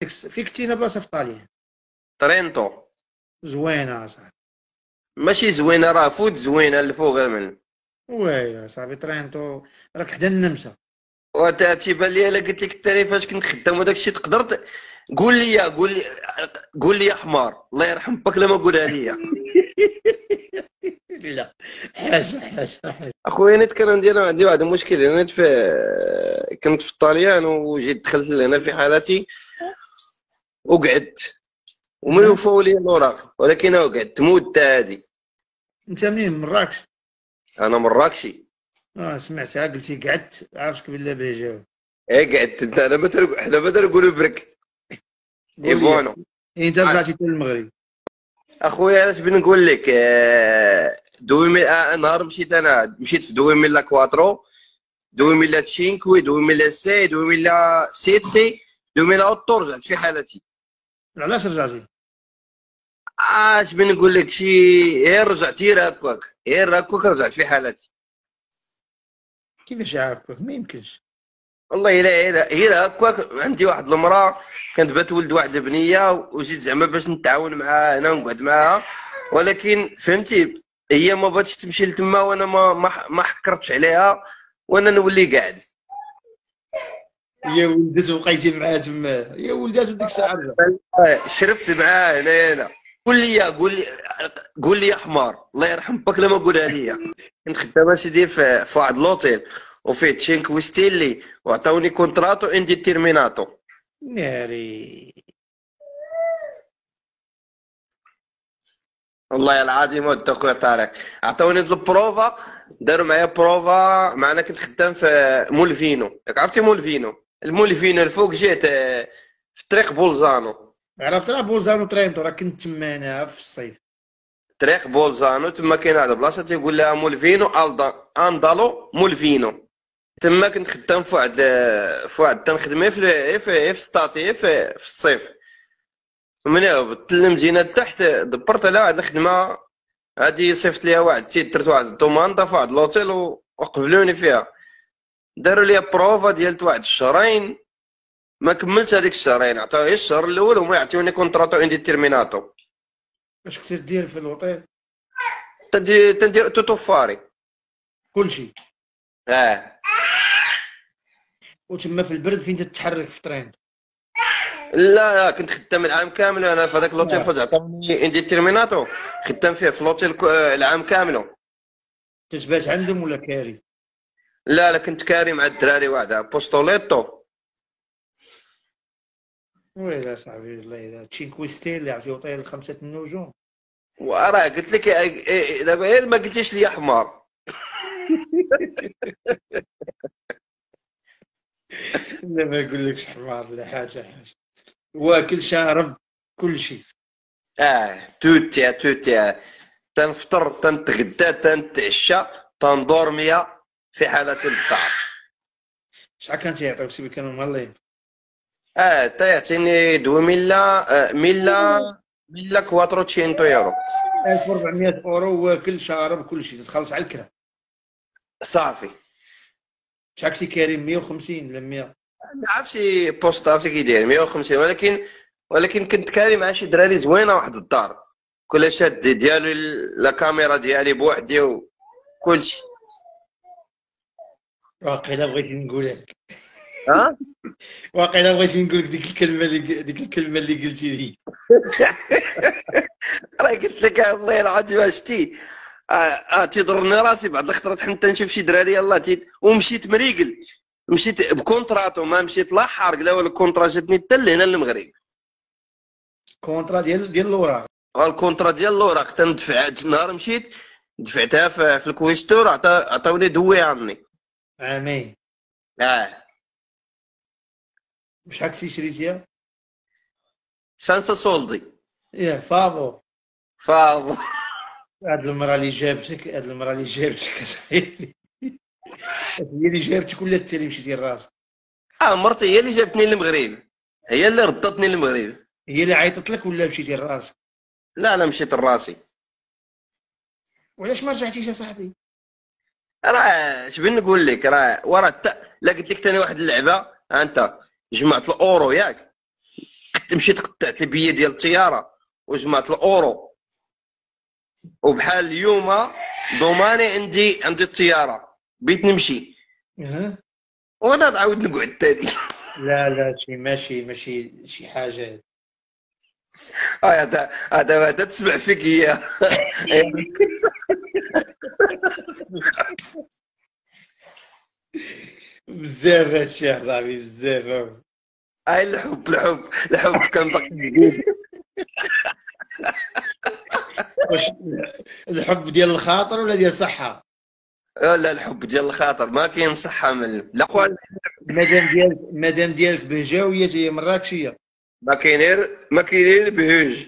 فيك تينا بلاصه في طاليان ترينتو. زوينه اصاحبي. ماشي زوينه، راه فوت زوينه الفوق غير من. ويلي اصاحبي ترينتو راك حدا النمسا. وتا تيبان لي الا قلت لك التاني فاش كنت خدام وداك الشيء تقدر قول لي قول لي يا حمار الله يرحم باك لما قولها لي. لا، حاشا حاشا حاشا. اخويا نيت كان عندي واحد المشكل. انا كنت في الطاليان وجيت دخلت لهنا في حالتي وقعدت وما نعم. يوفوا لي الاوراق، ولكن انا قعدت مده هادي. انت منين، من مراكش؟ انا مراكشي. سمعتها قلتي قعدت، عرفتك بالله بلا جاوب. قعدت انت. انا ما نقولوا برك. اي قول لي. بونو. انت رجعتي للمغرب؟ اخويا علاش بغيت نقول لك نهار مشيت في دويميلا كواترو، دويميلا تشينكوي، دويميلا سي، دويميلا سيتي، دويميلا اوتو، رجعت في حالتي. علاش رجعتي؟ اش بغيت نقول لك شي. غير رجعت، غير هكاك رجعت في حالتي. كيفاش عاكك؟ ما يمكنش. والله الا غير هكاك. عندي واحد المراه كانت بتولد واحد البنيه وجيت زعما باش نتعاون معاها هنا ونقعد معاها، ولكن فهمتي هي ما بغاتش تمشي لتما، وانا ما حكرتش عليها وانا نولي قاعد. يا ولدت وبقيتي معاه تما، يا ولدات وديك الساعه رجع. شرفت معاه هنا. قول لي يا حمار الله يرحم باك لما قولها لي. كنت خدام سيدي في واحد لوطيل وفيه تشينكوي ستيلي، وعطاوني كونتراتو اندي تيرميناتو. ناري. والله العظيم ود اخويا طارق. عطاوني البروفا، داروا معايا بروفا معنا. كنت خدام في مولفينو، ياك عرفتي مولفينو؟ المولفينو الفوق جيت في طريق بولزانو. عرفت راه بولزانو ترينتو، راه كنت تما انا في الصيف. طريق بولزانو تما كاين واحد البلاصه تيقول لها مولفينو اندالو مولفينو. تما كنت خدام في واحد تنخدمي في ستاتي في الصيف. ملي هبطت للمدينه تحت دبرت على واحد الخدمه هادي، صيفط ليها واحد السيد، درت واحد الدوماندا في واحد لوتيل وقبلوني فيها. داروا لي بروفا ديال واحد الشهرين، ما كملتش هذيك الشهرين. عطاو غير الشهر الاول وما يعطيوني كونتراتو انديتيرميناتو. اش كنت دير في الوطيل؟ تندير توتوفاري. كلشي. اه. وتما في البرد فين تتحرك في ترين؟ لا كنت خدام العام كامل انا في هذاك لوتيل. لا، فاش عطاوني انديتيرميناتو خدام فيه في لوتيل العام كامل. تتبات عندهم ولا كاري؟ لا كنت كاري مع الدراري واحد بوستوليتو. ويلي صاحبي، الله يلا تشينكوي ستيل عرفتي، وطيل 5 النجوم. وراه قلت لك دابا غير ما قلتيش لي حمار. لا ما نقولكش حمار، لا حاجه حاجه. واكل شارب كل شيء. توتيا تنفطر تنتغدى تنتعشى تندورميا في حالة الدار. شحال كان تيعطيوك سيدي؟ كانوا مهلين. تا يعطيني دو ميلا كواتروتشينتو يورو. 1400 اورو، واكل شارب كل شيء، تتخلص على الكرا. صافي. شحال كنتي كاري؟ 150 ولا 100؟ ما عرفتش بوست عرفتي كي داير 150، ولكن كنت كاري مع شي دراري زوينه واحد الدار. كل شاد ديالو لا كاميرا ديالي بوحدي وكلشي. واقيلا بغيتي نقولها لك. ها. واقيلا بغيتي نقول لك ديك الكلمه اللي قلتي لي. راه قلت لك الله العظيم شتي. تيضرني راسي بعض الخطرات حتى نشوف شي دراري يلاه ومشيت مريقل. مشيت بكونتراتو، ما مشيت لا حارق لا ولا كونترا جاتني حتى لهنا للمغرب. كونترا ديال الاوراق. الكونترا ديال الاوراق تندفع. نهار مشيت دفعتها في الكويستور، عطاوني دوي عني. عامين. اه. شحال كنتي شريتيها؟ سانسا سولدي. يا فابو. فاض. هاد المراه اللي جابتك اصاحبي. هي اللي جابتك ولا انت اللي مشيتي لراسك؟ مرتي هي اللي جابتني للمغرب، هي اللي ردتني للمغرب. هي اللي عيطت لك ولا مشيتي لراسك؟ لا مشيت لراسي. وعلاش ما رجعتيش اصاحبي؟ راه اش بغيت نقول لك، راه ورا لا قلت لك ثاني واحد اللعبه. انت جمعت الاورو ياك، مشيت قطعت البيه ديال الطياره وجمعت الاورو، وبحال اليوم ضماني عندي الطياره بغيت نمشي أه. وانا نعاود نقعد تاني. لا لا ماشي شي حاجه. هذا تسمع فيك هي. بزاف هادشي صاحبي بزاف. هاي الحب كان باقي جديد. واش الحب ديال الخاطر ولا ديال الصحه؟ لا الحب ديال الخاطر ما كاين صحه من لا خويا. مادام ديالك بهجاويه هي مراكشيه. ما كاين بهوج.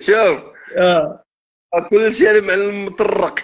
شوف اه كل شيء معلم مطرق.